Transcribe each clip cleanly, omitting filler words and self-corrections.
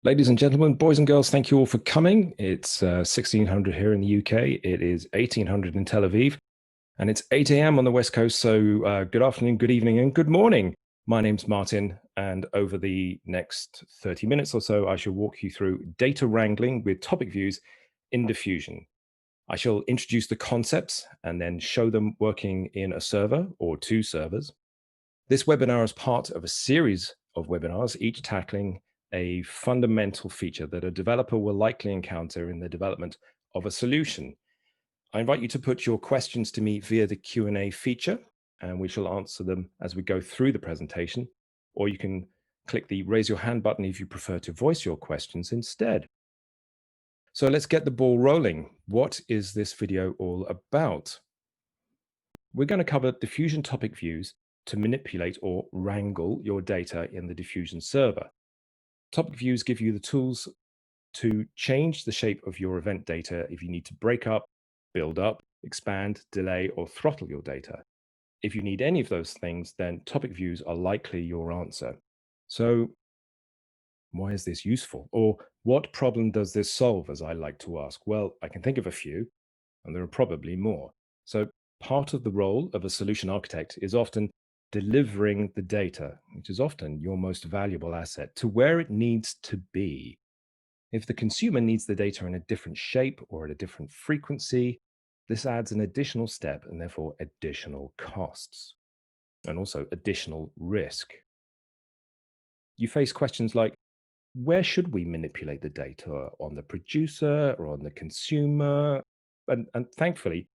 Ladies and gentlemen, boys and girls, thank you all for coming. It's 1600 here in the UK. It is 1800 in Tel Aviv, and it's 8 a.m. on the West Coast. So good afternoon, good evening, and good morning. My name's Martin, and over the next 30 minutes or so, I shall walk you through data wrangling with topic views in Diffusion. I shall introduce the concepts and then show them working in a server or two servers. This webinar is part of a series of webinars, each tackling a fundamental feature that a developer will likely encounter in the development of a solution. I invite you to put your questions to me via the Q&A feature, and we shall answer them as we go through the presentation, or you can click the raise your hand button if you prefer to voice your questions instead. So let's get the ball rolling. What is this video all about? We're going to cover diffusion topic views to manipulate or wrangle your data in the diffusion server. Topic views give you the tools to change the shape of your event data if you need to break up, build up, expand, delay, or throttle your data. If you need any of those things, then topic views are likely your answer. So why is this useful? Or what problem does this solve, as I like to ask? Well, I can think of a few, and there are probably more. So part of the role of a solution architect is often delivering the data, which is often your most valuable asset, to where it needs to be. If the consumer needs the data in a different shape or at a different frequency, this adds an additional step and therefore additional costs and also additional risk. You face questions like, where should we manipulate the data? On the producer or on the consumer? And thankfully,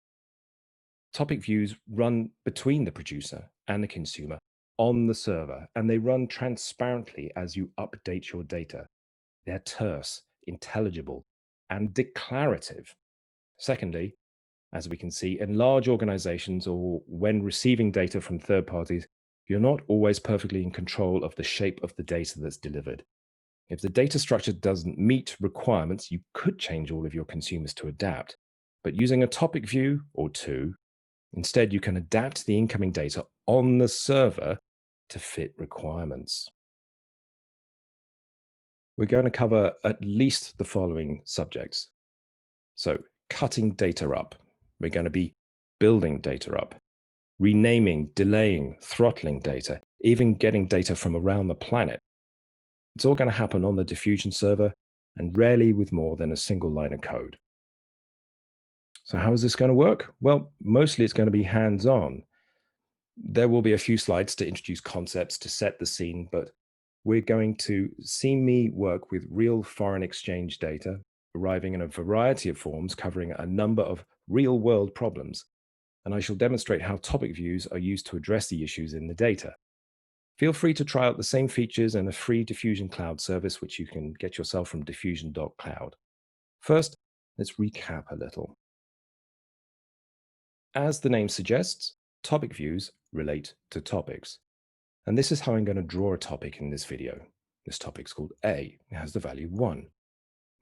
topic views run between the producer and the consumer on the server, and they run transparently as you update your data. They're terse, intelligible, and declarative. Secondly, as we can see, in large organizations or when receiving data from third parties, you're not always perfectly in control of the shape of the data that's delivered. If the data structure doesn't meet requirements, you could change all of your consumers to adapt. But using a topic view or two, instead, you can adapt the incoming data on the server to fit requirements. We're going to cover at least the following subjects. So, cutting data up. We're going to be building data up, renaming, delaying, throttling data, even getting data from around the planet. It's all going to happen on the diffusion server and rarely with more than a single line of code. So how is this going to work? Well, mostly it's going to be hands-on. There will be a few slides to introduce concepts to set the scene, but we're going to see me work with real foreign exchange data, arriving in a variety of forms covering a number of real-world problems. And I shall demonstrate how topic views are used to address the issues in the data. Feel free to try out the same features in a free Diffusion cloud service, which you can get yourself from diffusion.cloud. First, let's recap a little. As the name suggests, topic views relate to topics. And this is how I'm going to draw a topic in this video. This topic's called A. It has the value 1.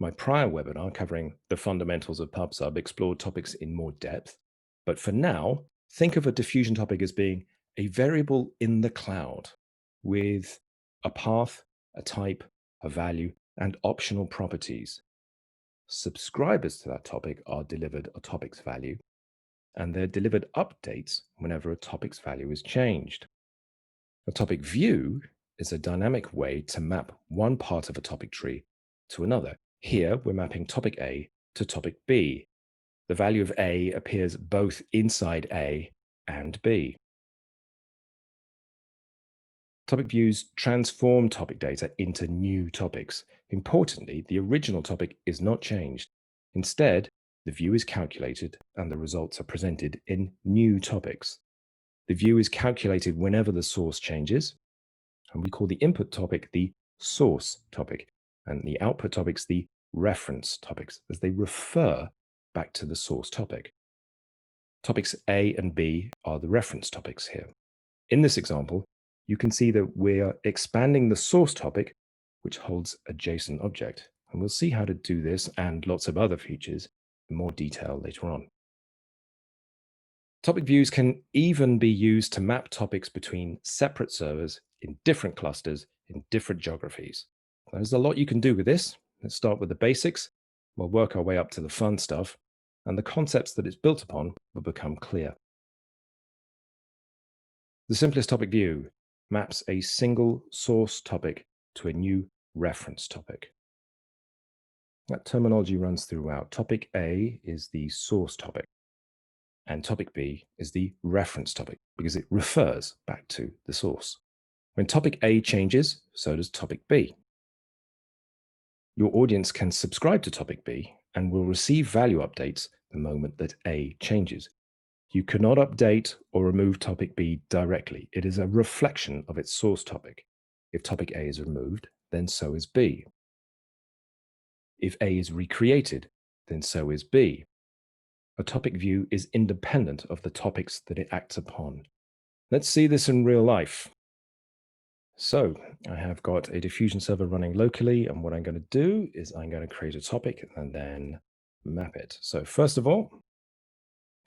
My prior webinar covering the fundamentals of PubSub explored topics in more depth. But for now, think of a diffusion topic as being a variable in the cloud with a path, a type, a value, and optional properties. Subscribers to that topic are delivered a topic's value, and they're delivered updates whenever a topic's value is changed. A topic view is a dynamic way to map one part of a topic tree to another. Here, we're mapping topic A to topic B. The value of A appears both inside A and B. Topic views transform topic data into new topics. Importantly, the original topic is not changed. Instead, the view is calculated and the results are presented in new topics. The view is calculated whenever the source changes, and we call the input topic the source topic, and the output topics the reference topics, as they refer back to the source topic. Topics A and B are the reference topics here. In this example, you can see that we're expanding the source topic, which holds a JSON object. And we'll see how to do this and lots of other features in more detail later on. Topic views can even be used to map topics between separate servers in different clusters in different geographies. There's a lot you can do with this. Let's start with the basics. We'll work our way up to the fun stuff, and the concepts that it's built upon will become clear. The simplest topic view maps a single source topic to a new reference topic. That terminology runs throughout. Topic A is the source topic, and topic B is the reference topic because it refers back to the source. When topic A changes, so does topic B. Your audience can subscribe to topic B and will receive value updates the moment that A changes. You cannot update or remove topic B directly. It is a reflection of its source topic. If topic A is removed, then so is B. If A is recreated, then so is B. A topic view is independent of the topics that it acts upon. Let's see this in real life. So I have got a diffusion server running locally, and what I'm going to do is I'm going to create a topic and then map it. So first of all, I'm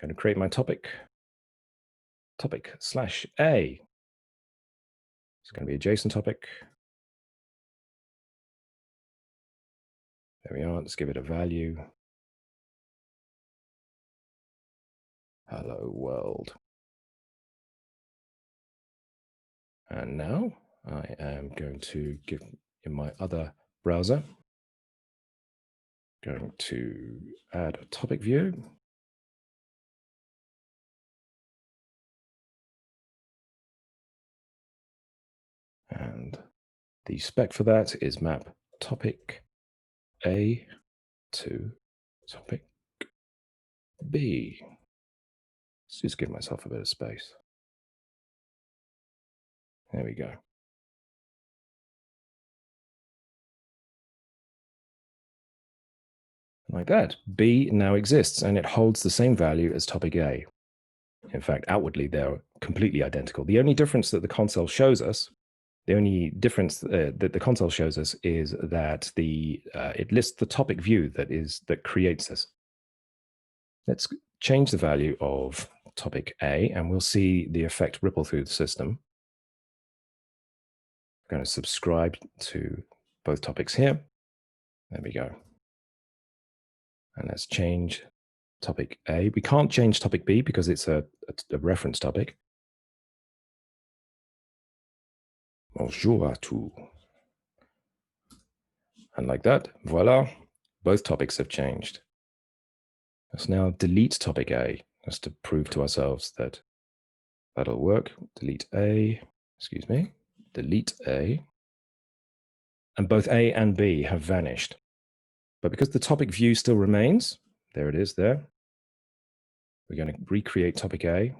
going to create my topic /A. It's going to be a JSON topic. There we are. Let's give it a value. Hello world. And now I am going to give in my other browser, going to add a topic view. And the spec for that is map topic A to topic B. Let's just give myself a bit of space. There we go. Like that. B now exists, and it holds the same value as topic A. In fact, outwardly, they're completely identical. The only difference that the console shows us, that the console shows us is that it lists the topic view that creates this. Let's change the value of topic A, and we'll see the effect ripple through the system. I'm going to subscribe to both topics here. There we go. And let's change topic A. We can't change topic B because it's a reference topic. Bonjour à tous. And like that, voila, both topics have changed. Let's now delete topic A, just to prove to ourselves that that'll work. Delete A, delete A. And both A and B have vanished. But because the topic view still remains, there it is there, we're going to recreate topic A.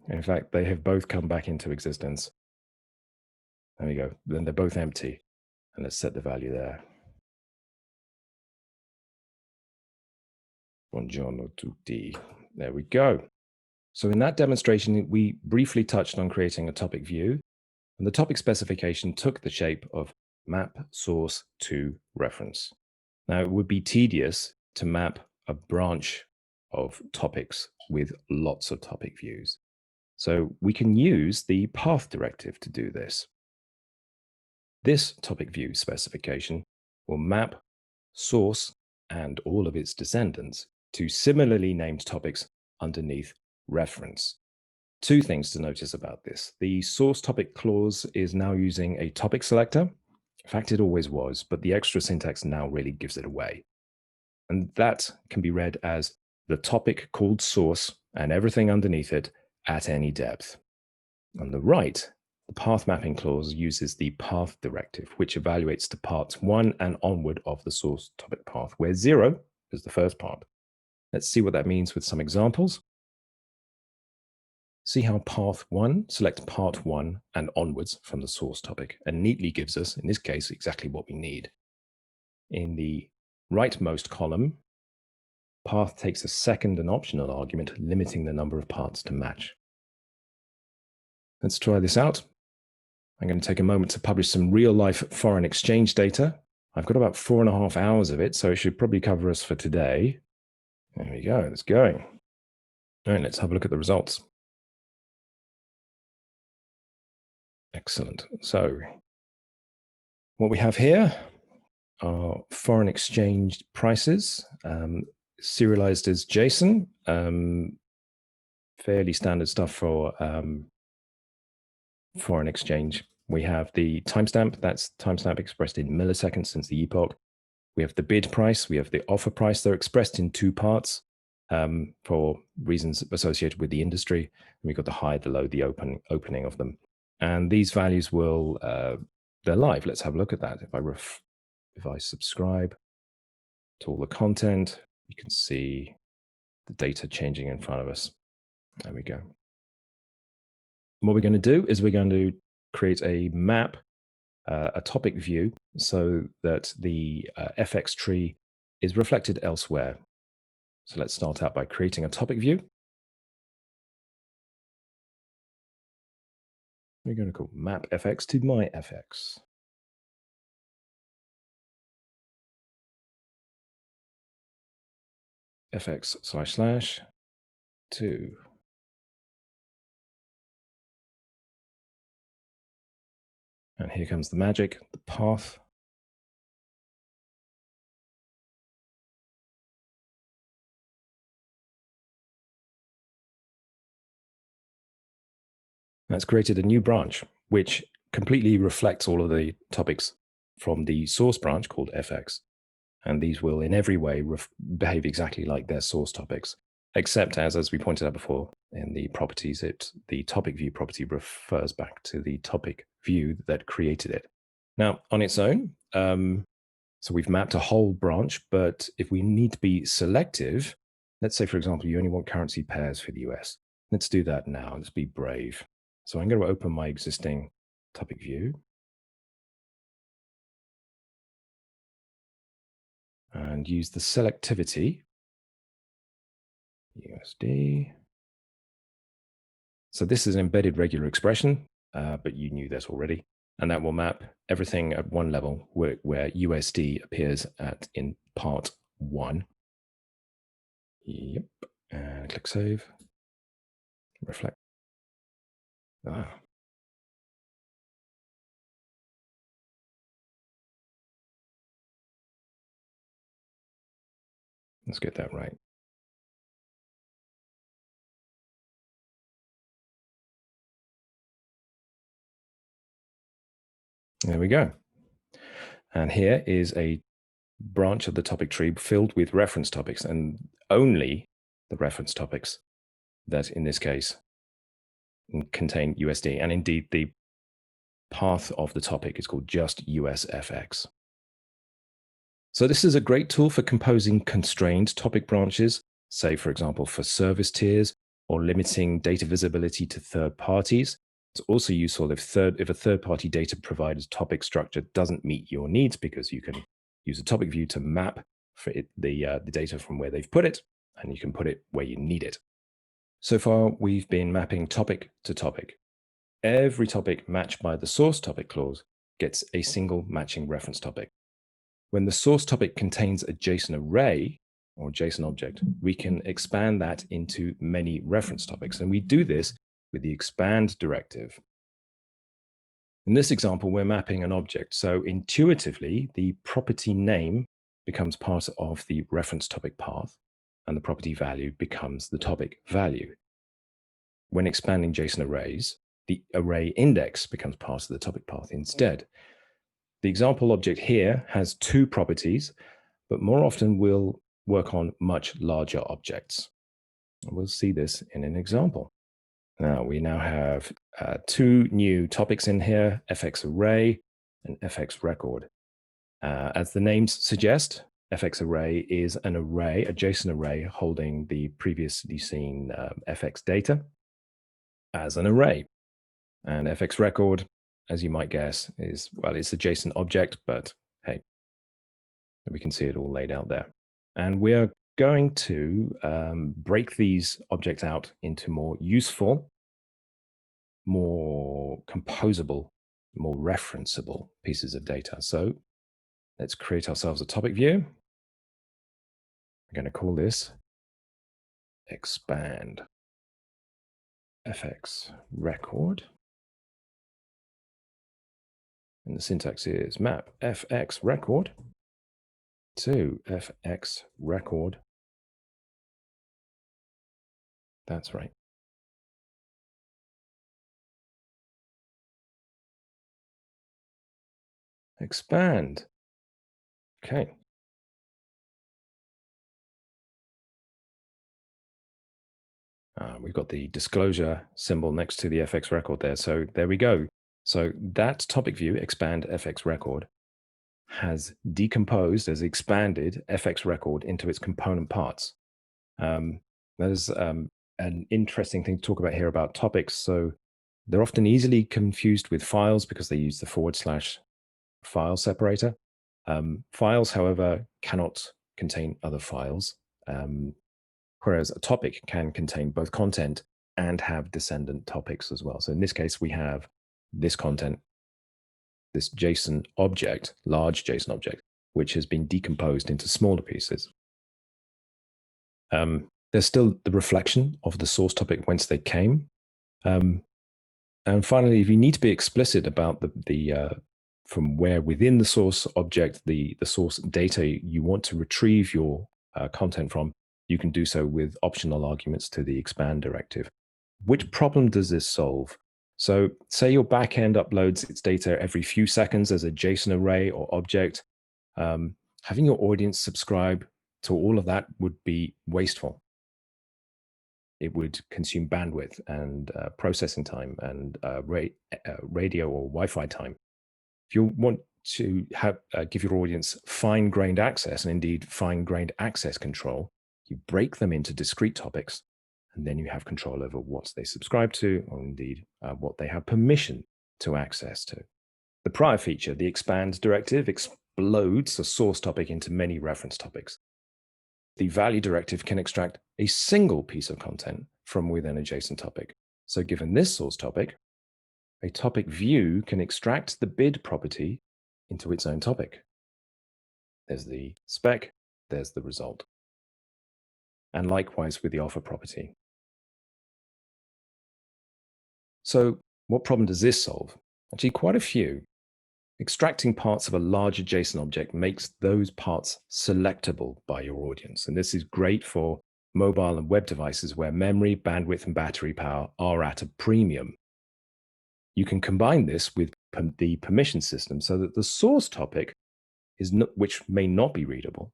In fact, they have both come back into existence. There we go. Then they're both empty. And let's set the value there. Buongiorno tutti. There we go. So in that demonstration, we briefly touched on creating a topic view, and the topic specification took the shape of map source to reference. Now, it would be tedious to map a branch of topics with lots of topic views. So we can use the path directive to do this. This topic view specification will map source and all of its descendants to similarly named topics underneath reference. Two things to notice about this. The source topic clause is now using a topic selector. In fact, it always was, but the extra syntax now really gives it away. And that can be read as the topic called source and everything underneath it at any depth. On the right, the path mapping clause uses the path directive, which evaluates to parts 1 and onward of the source topic path, where 0 is the first part. Let's see what that means with some examples. See how path 1 selects part 1 and onwards from the source topic and neatly gives us, in this case, exactly what we need. In the rightmost column, path takes a second and optional argument, limiting the number of parts to match. Let's try this out. I'm going to take a moment to publish some real-life foreign exchange data. I've got about 4.5 hours of it, so it should probably cover us for today. There we go, it's going. All right, let's have a look at the results. Excellent. So what we have here are foreign exchange prices, serialized as JSON, fairly standard stuff for foreign exchange. We have the timestamp, that's timestamp expressed in milliseconds since the epoch. We have the bid price, we have the offer price. They're expressed in two parts for reasons associated with the industry. We've got the high, the low, the opening of them. And these values will, they're live. Let's have a look at that. If I subscribe to all the content, you can see the data changing in front of us. There we go. What we're going to do is we're going to create a map, a topic view, so that the FX tree is reflected elsewhere. So let's start out by creating a topic view. We're going to call map FX to my FX. FX / to. And here comes the magic, the path. That's created a new branch, which completely reflects all of the topics from the source branch called FX. And these will in every way behave exactly like their source topics, except as we pointed out before in the properties, the topic view property refers back to the topic view that created it. Now, on its own, so we've mapped a whole branch, but if we need to be selective, let's say, for example, you only want currency pairs for the US. Let's do that now. Let's be brave. So I'm going to open my existing topic view. And use the selectivity, USD. So this is an embedded regular expression, but you knew that already. And that will map everything at one level where USD appears in part 1. Yep. And click save. Reflect. Let's get that right. There we go. And here is a branch of the topic tree filled with reference topics, and only the reference topics that in this case contain USD. And indeed, the path of the topic is called just USFX. So this is a great tool for composing constrained topic branches, say, for example, for service tiers or limiting data visibility to third parties. It's also useful if a third-party data provider's topic structure doesn't meet your needs, because you can use a topic view to map for the data from where they've put it, and you can put it where you need it. So far, we've been mapping topic to topic. Every topic matched by the source topic clause gets a single matching reference topic. When the source topic contains a JSON array or JSON object, we can expand that into many reference topics. And we do this with the expand directive. In this example, we're mapping an object. So intuitively, the property name becomes part of the reference topic path, and the property value becomes the topic value. When expanding JSON arrays, the array index becomes part of the topic path instead. The example object here has two properties, but more often we'll work on much larger objects. We'll see this in an example. Now we have two new topics in here, FX array and FX record. As the names suggest, FX array is an array, a JSON array holding the previously seen FX data as an array. And FX record, as you might guess, it's a JSON object, but hey, we can see it all laid out there. And we're going to break these objects out into more useful, more composable, more referenceable pieces of data. So let's create ourselves a topic view. We're going to call this expand FX record. And the syntax is map fx record to fx record. That's right. Expand. Okay. We've got the disclosure symbol next to the fx record there. So there we go. So that topic view, expand fx record, has decomposed, has expanded fx record into its component parts. That is an interesting thing to talk about here about topics. So they're often easily confused with files because they use the / file separator. Files, however, cannot contain other files, whereas a topic can contain both content and have descendant topics as well. So in this case, we have this content, this JSON object, large JSON object, which has been decomposed into smaller pieces. There's still the reflection of the source topic whence they came. And finally, if you need to be explicit about the from where within the source object, the source data you want to retrieve your content from, you can do so with optional arguments to the expand directive. Which problem does this solve? So say your backend uploads its data every few seconds as a JSON array or object. Having your audience subscribe to all of that would be wasteful. It would consume bandwidth and processing time and radio or Wi-Fi time. If you want to give your audience fine-grained access, and indeed fine-grained access control, you break them into discrete topics, and then you have control over what they subscribe to, or indeed what they have permission to access to. The prior feature, the expand directive, explodes a source topic into many reference topics. The value directive can extract a single piece of content from within a JSON topic. So given this source topic, a topic view can extract the bid property into its own topic. There's the spec, there's the result. And likewise with the offer property. So what problem does this solve? Actually, quite a few. Extracting parts of a larger JSON object makes those parts selectable by your audience. And this is great for mobile and web devices where memory, bandwidth, and battery power are at a premium. You can combine this with the permission system so that the source topic which may not be readable,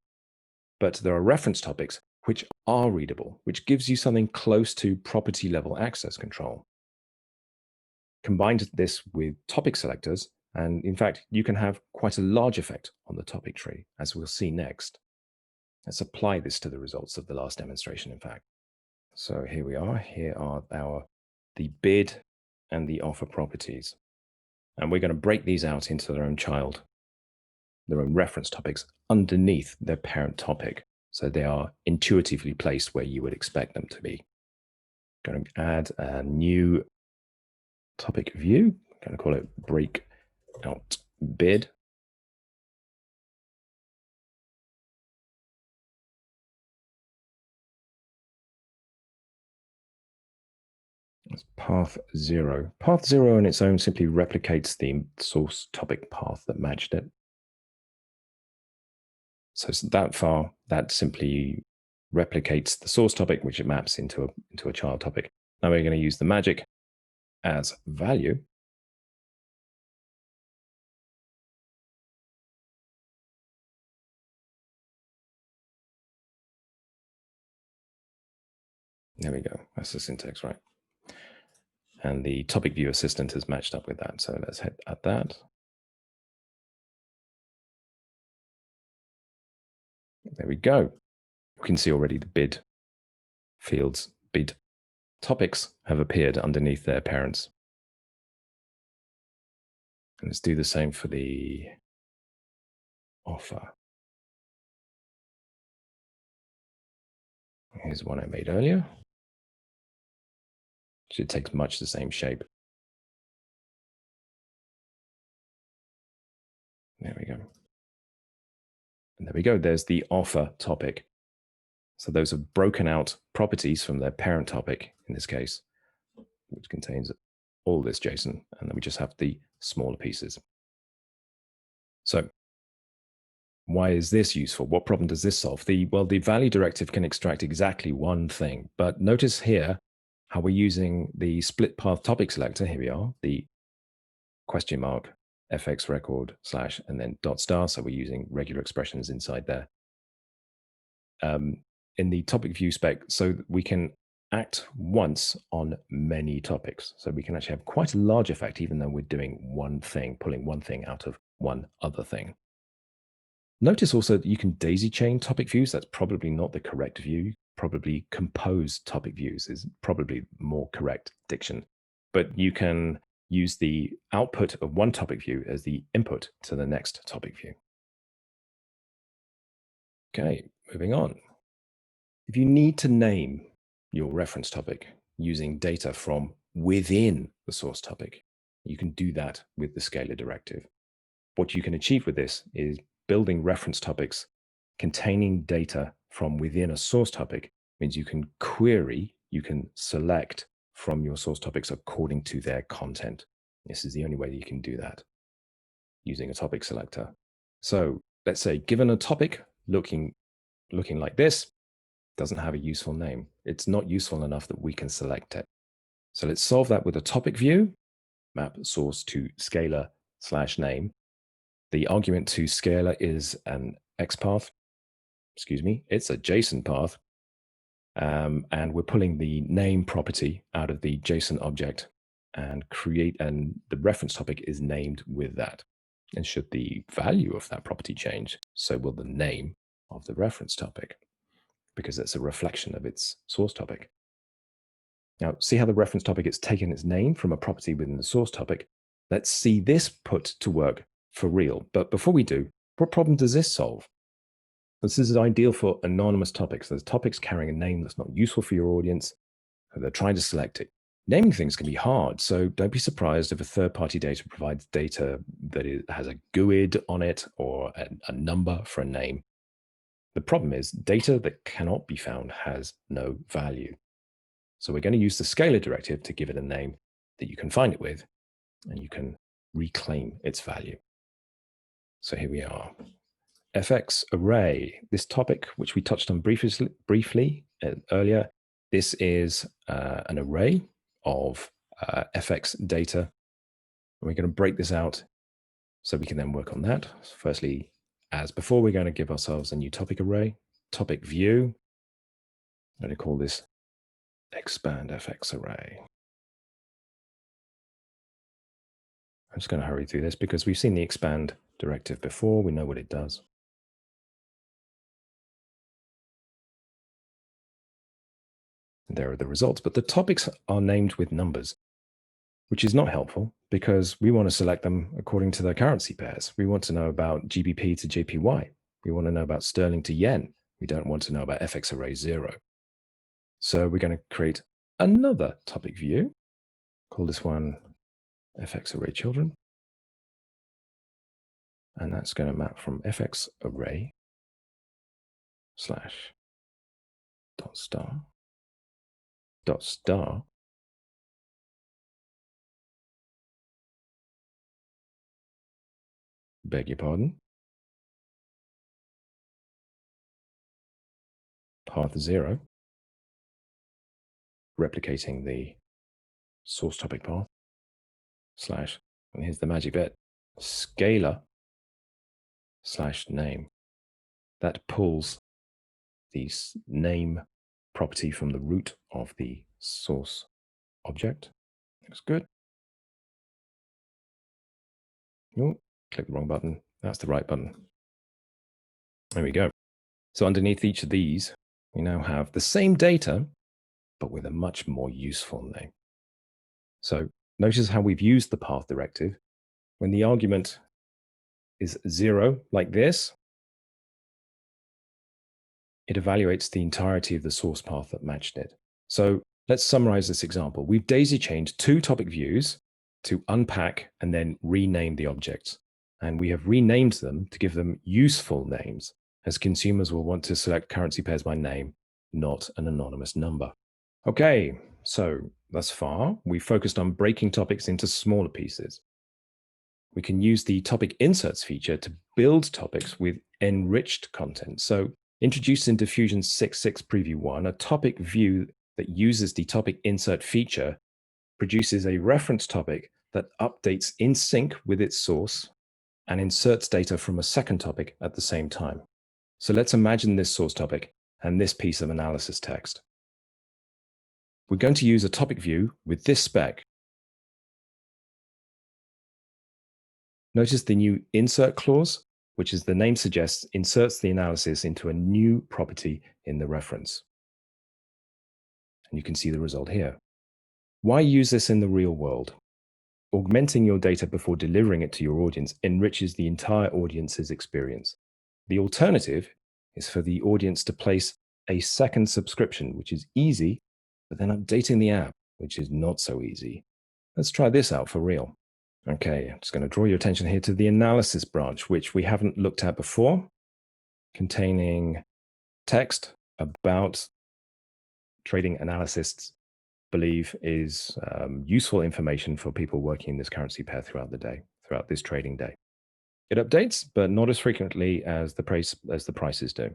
but there are reference topics which are readable, which gives you something close to property level access control. Combine this with topic selectors, and in fact, you can have quite a large effect on the topic tree, as we'll see next. Let's apply this to the results of the last demonstration, in fact. So here we are. Here are the bid and the offer properties. And we're going to break these out into their own reference topics underneath their parent topic. So they are intuitively placed where you would expect them to be. Going to add a new topic view. I'm going to call it breakout bid. It's path 0. Path 0 on its own simply replicates the source topic path that matched it. So that far, that simply replicates the source topic, which it maps into a child topic. Now we're going to use the magic as value. There we go. That's the syntax, right? And the topic view assistant has matched up with that. So let's hit at that. There we go. You can see already the bid fields, bid topics have appeared underneath their parents. And let's do the same for the offer. Here's one I made earlier. It takes much the same shape. There we go. And there we go. There's the offer topic. So those are broken out properties from their parent topic, in this case, which contains all this JSON. And then we just have the smaller pieces. So why is this useful? What problem does this solve? Well, the value directive can extract exactly one thing, but notice here how we're using the split path topic selector. Here we are, the question mark fx record slash and then dot star. So we're using regular expressions inside there. In the topic view spec, so that we can act once on many topics. So we can actually have quite a large effect, even though we're doing one thing, pulling one thing out of one other thing. Notice also that you can daisy chain topic views. That's probably not the correct view. Probably compose topic views is probably more correct diction. But you can use the output of one topic view as the input to the next topic view. Okay, moving on. If you need to name your reference topic using data from within the source topic, you can do that with the scalar directive. What you can achieve with this is building reference topics containing data from within a source topic. Means you can query, you can select from your source topics according to their content. This is the only way that you can do that using a topic selector. So let's say given a topic looking like this, doesn't have a useful name. It's not useful enough that we can select it. So let's solve that with a topic view, map source to scalar slash name. The argument to scalar is an XPath. It's a JSON path. And we're pulling the name property out of the JSON object and the reference topic is named with that. And should the value of that property change, so will the name of the reference topic, because it's a reflection of its source topic. Now, see how the reference topic has taken its name from a property within the source topic. Let's see this put to work for real. But before we do, what problem does this solve? This is ideal for anonymous topics. There's topics carrying a name that's not useful for your audience, and they're trying to select it. Naming things can be hard, so don't be surprised if a third-party data provides data that has a GUID on it or a number for a name. The problem is data that cannot be found has no value. So we're going to use the scalar directive to give it a name that you can find it with, and you can reclaim its value. So here we are. FX array, this topic, which we touched on briefly earlier, this is an array of FX data. And we're going to break this out so we can then work on that. Firstly, as before, we're going to give ourselves a new topic array, topic view. I'm going to call this expand FX array. I'm just going to hurry through this because we've seen the expand directive before. We know what it does. And there are the results, but the topics are named with numbers, which is not helpful because we want to select them according to their currency pairs. We want to know about GBP to JPY. We want to know about sterling to yen. We don't want to know about FX array 0. So we're going to create another topic view. Call this one FX array children. And that's going to map from FX array slash dot star beg your pardon, path 0, replicating the source topic path, slash, and here's the magic bit, scalar slash name. That pulls the name property from the root of the source object. Looks good. Oh, click the wrong button. That's the right button. There we go. So underneath each of these, we now have the same data, but with a much more useful name. So notice how we've used the path directive. When the argument is 0, like this, it evaluates the entirety of the source path that matched it. So let's summarize this example. We've daisy chained 2 topic views to unpack and then rename the objects. And we have renamed them to give them useful names, as consumers will want to select currency pairs by name, not an anonymous number. Okay, so thus far, we focused on breaking topics into smaller pieces. We can use the topic inserts feature to build topics with enriched content. So introduced in Diffusion 6.6 Preview 1, a topic view that uses the topic insert feature produces a reference topic that updates in sync with its source and inserts data from a second topic at the same time. So let's imagine this source topic and this piece of analysis text. We're going to use a topic view with this spec. Notice the new insert clause, which, as the name suggests, inserts the analysis into a new property in the reference. And you can see the result here. Why use this in the real world? Augmenting your data before delivering it to your audience enriches the entire audience's experience. The alternative is for the audience to place a second subscription, which is easy, but then updating the app, which is not so easy. Let's try this out for real. Okay, I'm just going to draw your attention here to the analysis branch, which we haven't looked at before, containing text about trading analysts believe is useful information for people working in this currency pair throughout the day, throughout this trading day. It updates, but not as frequently as the prices do.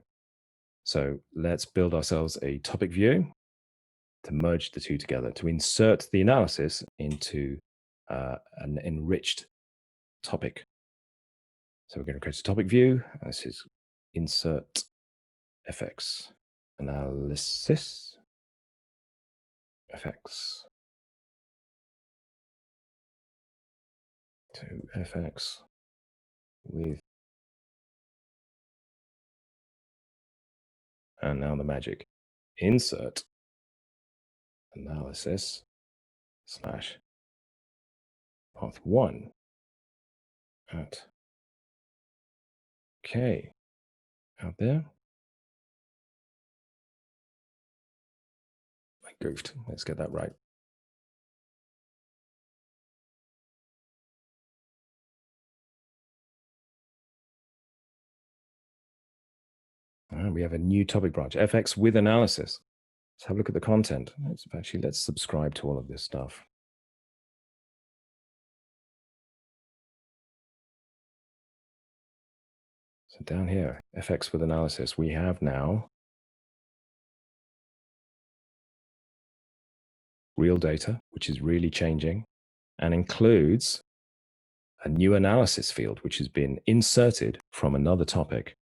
So let's build ourselves a topic view to merge the two together, to insert the analysis into an enriched topic. So we're going to create a topic view. This is insert FX analysis FX to FX with, and now the magic, insert analysis slash path 1 at, okay, out there. I goofed. Let's get that right. We have a new topic branch, FX with analysis. Let's have a look at the content. Let's subscribe to all of this stuff. So down here, FX with analysis, we have now real data, which is really changing, and includes a new analysis field, which has been inserted from another topic.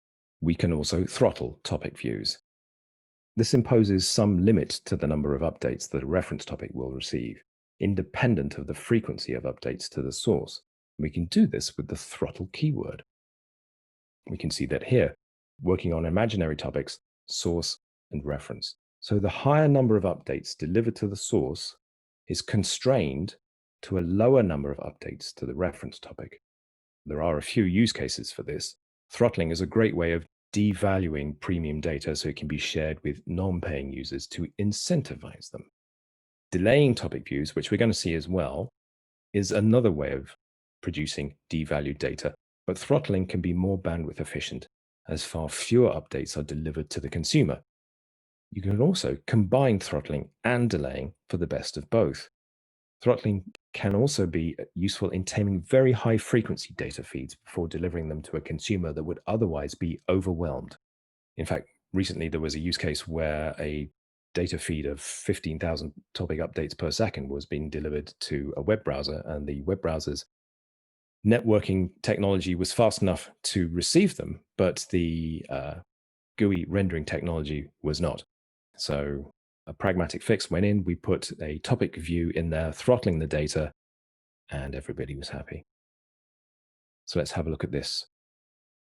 We can also throttle topic views. This imposes some limit to the number of updates that a reference topic will receive, independent of the frequency of updates to the source. We can do this with the throttle keyword. We can see that here, working on imaginary topics, source and reference. So the higher number of updates delivered to the source is constrained to a lower number of updates to the reference topic. There are a few use cases for this. Throttling is a great way of devaluing premium data so it can be shared with non-paying users to incentivize them. Delaying topic views, which we're going to see as well, is another way of producing devalued data, but throttling can be more bandwidth efficient as far fewer updates are delivered to the consumer. You can also combine throttling and delaying for the best of both. Throttling can also be useful in taming very high frequency data feeds before delivering them to a consumer that would otherwise be overwhelmed. In fact, recently there was a use case where a data feed of 15,000 topic updates per second was being delivered to a web browser, and the web browser's networking technology was fast enough to receive them, but the GUI rendering technology was not. So a pragmatic fix went in. We put a topic view in there, throttling the data, and everybody was happy. So let's have a look at this.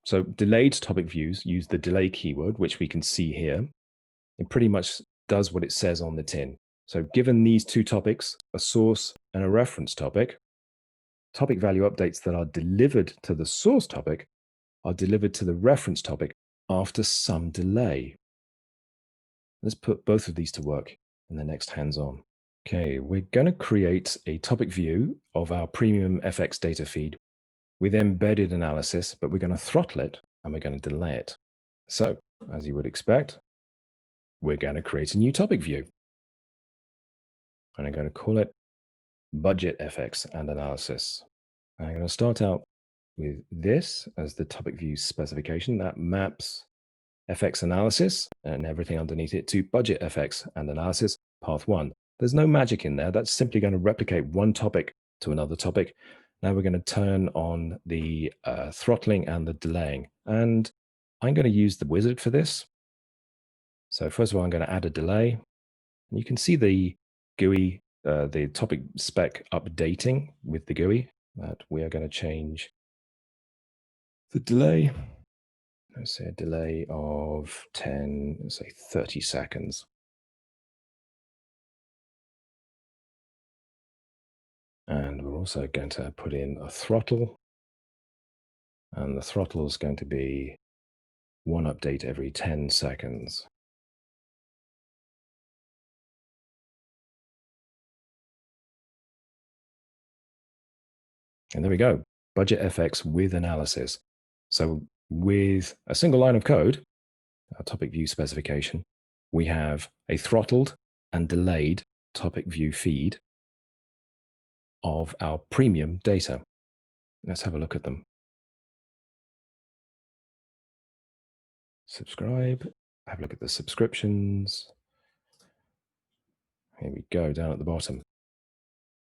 So delayed topic views use the delay keyword, which we can see here. It pretty much does what it says on the tin. So given these two topics, a source and a reference topic value updates that are delivered to the source topic are delivered to the reference topic after some delay. Let's put both of these to work in the next hands-on. Okay, we're going to create a topic view of our premium FX data feed with embedded analysis, but we're going to throttle it and we're going to delay it. So, as you would expect, we're going to create a new topic view. And I'm going to call it Budget FX and Analysis. I'm going to start out with this as the topic view specification that maps FX analysis and everything underneath it to budget FX and analysis path 1. There's no magic in there. That's simply going to replicate one topic to another topic. Now we're going to turn on the throttling and the delaying. And I'm going to use the wizard for this. So first of all, I'm going to add a delay. And you can see the GUI, the topic spec updating with the GUI. That we are going to change the delay. Let's say a delay of 10, let's say 30 seconds. And we're also going to put in a throttle. And the throttle is going to be one update every 10 seconds. And there we go, budget FX with analysis. So with a single line of code, our topic view specification, we have a throttled and delayed topic view feed of our premium data. Let's have a look at them. Subscribe, have a look at the subscriptions. Here we go, down at the bottom.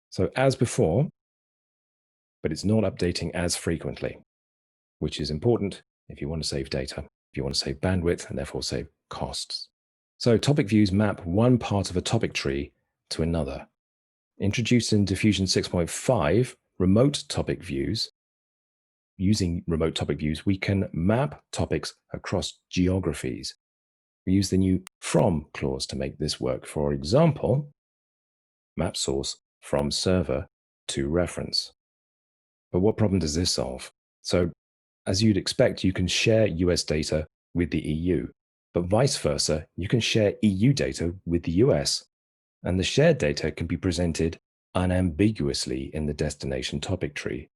So as before, but it's not updating as frequently, which is important if you want to save data, if you want to save bandwidth and therefore save costs. So topic views map one part of a topic tree to another. Introduced in Diffusion 6.5, remote topic views. Using remote topic views, we can map topics across geographies. We use the new from clause to make this work. For example, map source from server to reference. But what problem does this solve? So as you'd expect, you can share US data with the EU, but vice versa, you can share EU data with the US, and the shared data can be presented unambiguously in the destination topic tree.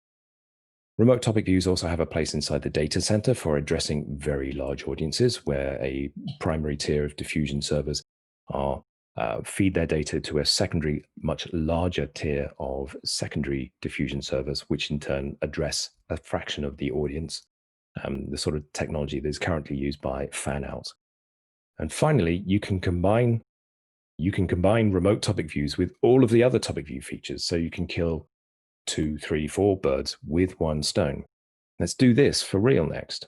Remote topic views also have a place inside the data center for addressing very large audiences where a primary tier of diffusion servers are feed their data to a secondary, much larger tier of secondary diffusion servers, which in turn address a fraction of the audience, the sort of technology that is currently used by fan out. And finally, you can combine remote topic views with all of the other topic view features. So you can kill 2, 3, 4 birds with one stone. Let's do this for real next.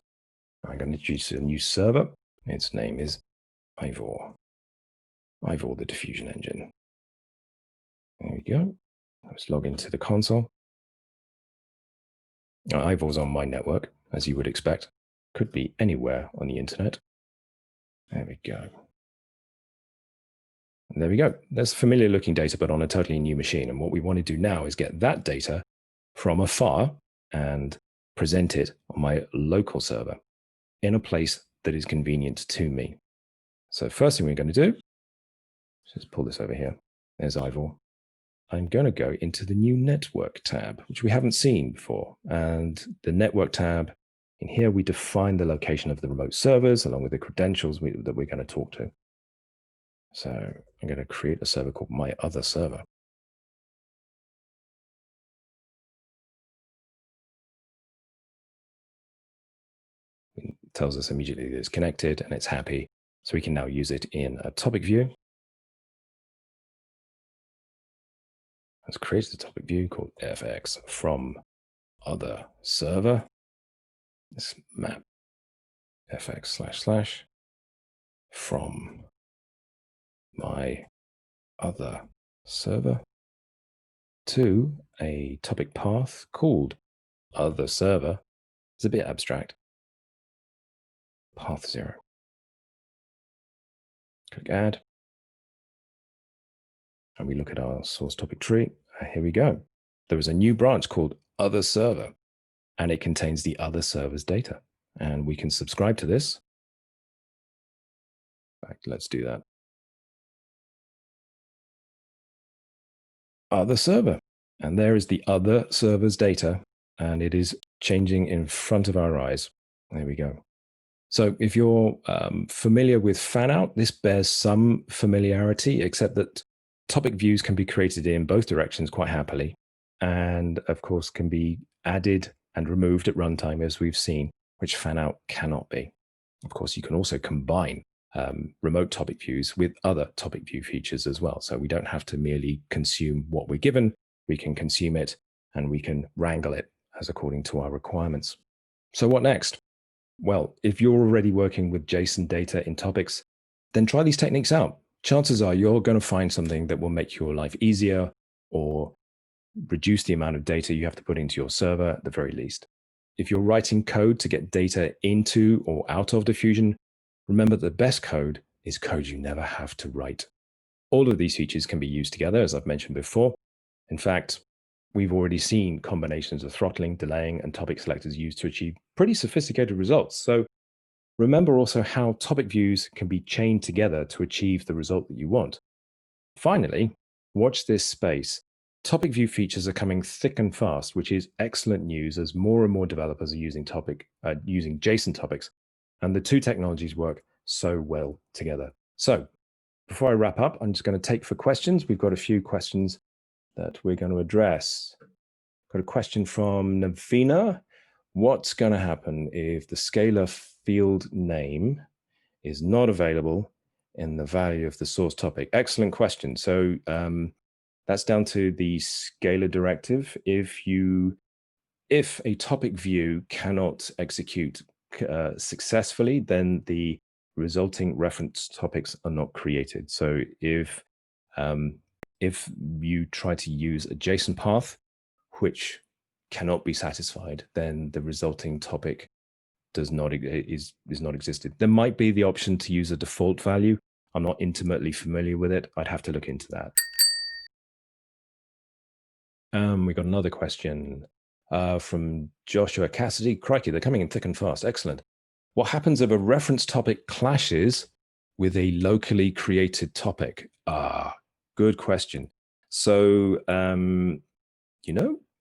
I'm going to introduce a new server. Its name is Ivor. Ivor, the diffusion engine. There we go. Let's log into the console. Ivor's on my network, as you would expect. Could be anywhere on the internet. There we go. And there we go. There's familiar looking data, but on a totally new machine. And what we want to do now is get that data from afar and present it on my local server in a place that is convenient to me. So first thing we're going to do, just pull this over here. There's Ivor. I'm going to go into the new network tab, which we haven't seen before. And the network tab, in here, we define the location of the remote servers along with the credentials that we're going to talk to. So I'm going to create a server called my other server. It tells us immediately that it's connected and it's happy. So we can now use it in a topic view. Let's create a topic view called FX from other server. Let's map FX / from my other server to a topic path called other server. It's a bit abstract. Path 0. Click add. And we look at our source topic tree. Here we go. There is a new branch called other server, and it contains the other server's data. And we can subscribe to this. In fact, let's do that. Other server. And there is the other server's data, and it is changing in front of our eyes. There we go. So if you're familiar with fan out, this bears some familiarity, except that topic views can be created in both directions quite happily. and of course can be added and removed at runtime, as we've seen, which fan out cannot be. Of course, you can also combine remote topic views with other topic view features as well. So we don't have to merely consume what we're given, we can consume it and we can wrangle it as according to our requirements. So what next? Well, if you're already working with JSON data in topics, then try these techniques out. Chances are you're going to find something that will make your life easier or reduce the amount of data you have to put into your server at the very least. If you're writing code to get data into or out of Diffusion, remember the best code is code you never have to write. All of these features can be used together, as I've mentioned before. In fact, we've already seen combinations of throttling, delaying, and topic selectors used to achieve pretty sophisticated results. So remember also how topic views can be chained together to achieve the result that you want. Finally, watch this space. Topic view features are coming thick and fast, which is excellent news as more and more developers are using JSON topics, and the two technologies work so well together. So before I wrap up, I'm just going to take for questions. We've got a few questions that we're going to address. Got a question from Navina. What's going to happen if the scalar field name is not available in the value of the source topic? Excellent question. So that's down to the scalar directive. If a topic view cannot execute successfully, then the resulting reference topics are not created. So if you try to use a JSON path which cannot be satisfied, then the resulting topic is not existed. There might be the option to use a default value. I'm not intimately familiar with it. I'd have to look into that. We got another question from Joshua Cassidy. Crikey, they're coming in thick and fast. Excellent. What happens if a reference topic clashes with a locally created topic? Good question. So,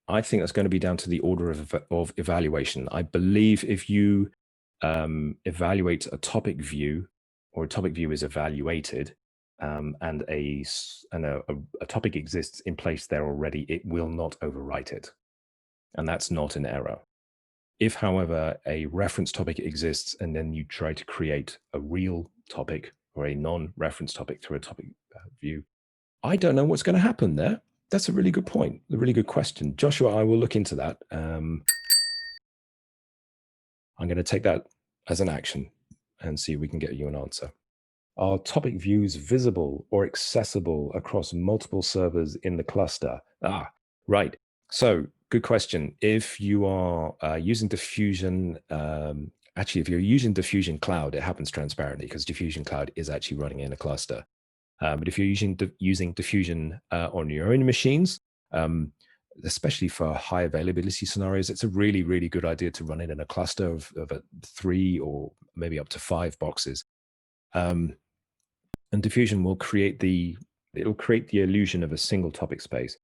I think that's going to be down to the order of evaluation. I believe if you evaluate a topic view, or a topic view is evaluated, and a topic exists in place there already, it will not overwrite it. And that's not an error. If, however, a reference topic exists and then you try to create a real topic or a non-reference topic through a topic view, I don't know what's going to happen there. That's a really good point, a really good question. Joshua, I will look into that. I'm going to take that as an action and see if we can get you an answer. Are topic views visible or accessible across multiple servers in the cluster? Right. So good question. If you are using Diffusion, actually, if you're using Diffusion Cloud, it happens transparently because Diffusion Cloud is actually running in a cluster. But if you're using Diffusion on your own machines, especially for high availability scenarios, it's a really, really good idea to run it in a cluster of 3 or maybe up to 5 boxes. And Diffusion will create the illusion of a single topic space.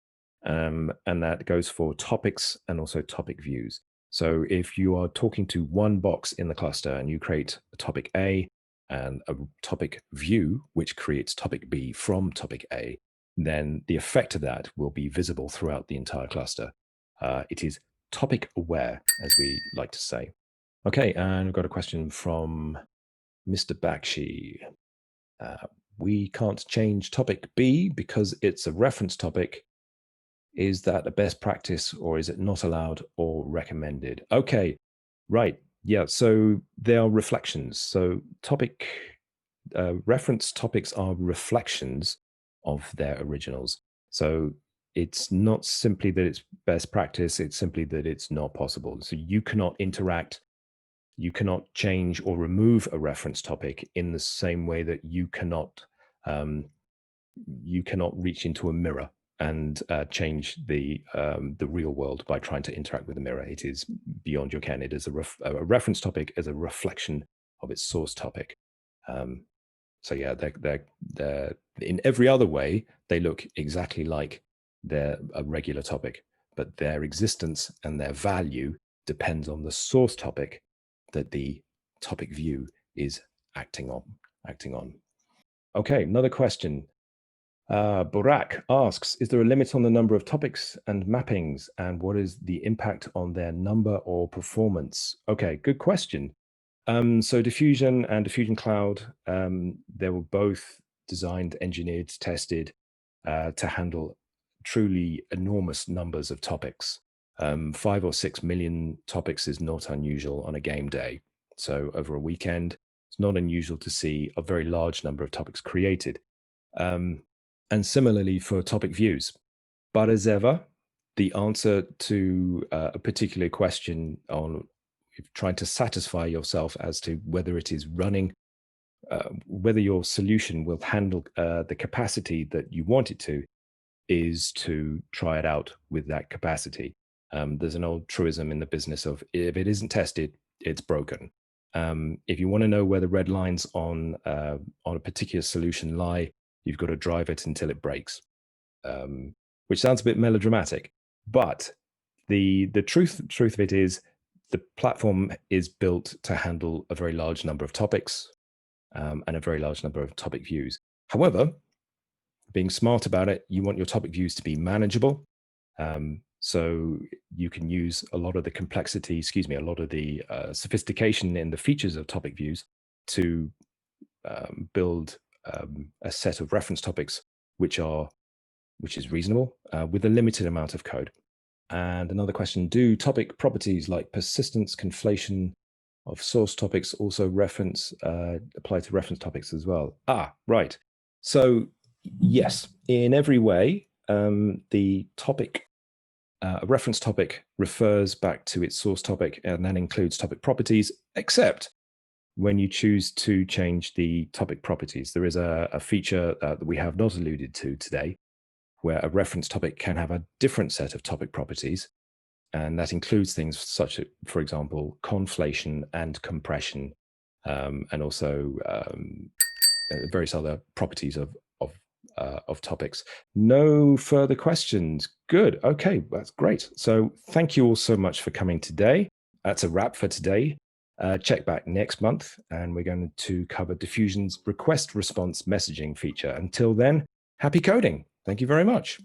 And that goes for topics and also topic views. So if you are talking to one box in the cluster and you create a topic A and a topic view, which creates topic B from topic A, then the effect of that will be visible throughout the entire cluster. It is topic aware, as we like to say. Okay, and we've got a question from Mr. Bakshi. We can't change topic B because it's a reference topic. Is that a best practice, or is it not allowed or recommended? Okay, right. Yeah, so they are reflections. So reference topics are reflections of their originals. So it's not simply that it's best practice, it's simply that it's not possible. So you cannot change or remove a reference topic in the same way that you cannot reach into a mirror and change the real world by trying to interact with the mirror. It is beyond your ken. It is a reference topic as a reflection of its source topic. So yeah, they're in every other way they look exactly like a regular topic, but their existence and their value depends on the source topic that the topic view is acting on. Okay, another question. Borak asks, is there a limit on the number of topics and mappings, and what is the impact on their number or performance? Okay, good question. So Diffusion and Diffusion Cloud, they were both designed, engineered, tested to handle truly enormous numbers of topics. 5 or 6 million topics is not unusual on a game day. So over a weekend, it's not unusual to see a very large number of topics created. Um, and similarly for topic views. But as ever, the answer to a particular question on trying to satisfy yourself as to whether it is running, whether your solution will handle the capacity that you want it to, is to try it out with that capacity. There's an old truism in the business of if it isn't tested, it's broken. If you want to know where the red lines on a particular solution lie, you've got to drive it until it breaks, which sounds a bit melodramatic, but the truth of it is the platform is built to handle a very large number of topics and a very large number of topic views. However, being smart about it, you want your topic views to be manageable. So you can use a lot of the complexity, a lot of the sophistication in the features of topic views to build a set of reference topics which is reasonable with a limited amount of code. And another question, do topic properties like persistence, conflation of source topics also apply to reference topics as well? Right. So yes, in every way, the topic, a reference topic refers back to its source topic and then includes topic properties, except when you choose to change the topic properties. There is a feature that we have not alluded to today, where a reference topic can have a different set of topic properties. And that includes things such as, for example, conflation and compression, and also various other properties of topics. No further questions. Good. Okay, that's great. So thank you all so much for coming today. That's a wrap for today. Check back next month, and we're going to cover Diffusion's request response messaging feature. Until then, happy coding. Thank you very much.